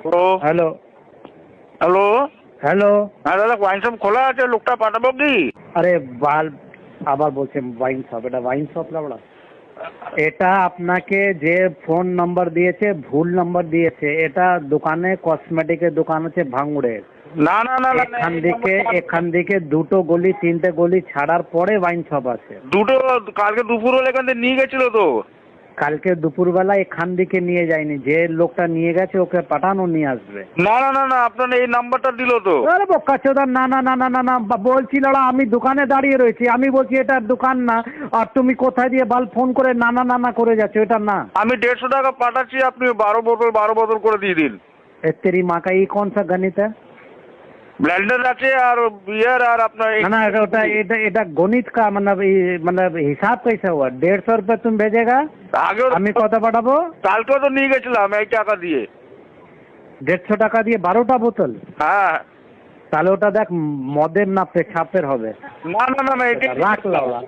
Hello hello hello. হ্যাঁ দাদা, wine shop খোলা আছে, লোকটা পাঠাবো কি? আরে বাল, আবার বলছেন ওয়াইন শপ? এটা ওয়াইন শপ না বড়া। এটা আপনাকে যে ফোন নাম্বার দিয়েছে ভুল নাম্বার দিয়েছে। এটা দোকানে কসমেটিকের দোকান আছে ভাঙুড়ের। না না না না, এখান থেকে দুটো গলি তিনটে গলি ছাড়ার পরে ওয়াইন শপ আছে। দুটো কালকে দুপুর হলে এখান থেকে নিয়ে গেছিল তো। কালকে দুপুরবেলা এখান থেকে নিয়ে যায়নি, যে লোকটা নিয়ে গেছে ওকে পাঠানো নিয়ে আসবে। না না না না, আপনার এই নাম্বারটা দিল তো। আরে বোকা চোদা, না না না না না না, বলছি লড়া, আমি দোকানে দাঁড়িয়ে রয়েছি, আমি বলছি এটা দোকান না, আর তুমি কোথায় দিয়ে বাল ফোন করে না না না না করে যাচ্ছ, এটা না। আমি 150 টাকা পাঠাচ্ছি, আপনি 12 বোতল করে দিয়ে দিন। तेरी माँ का ये कौन सा गणित है? ব্লেন্ডার আছে আর বিয়ার আর আপনার ना ना, এটা গণিত का मतलब हिसाब कैसे हुआ? 150 रुपये तुम भेजेगा, আগেও আমি কত পাঠাবো? কালকেও তো নিয়ে গেছিলাম এই টাকা দিয়ে। 150 টাকা দিয়ে 12টা বোতল? হ্যাঁ। তাহলে ওটা দেখ মদের না পেছাপের হবে। না না না না, এটা রাখ লাউলা।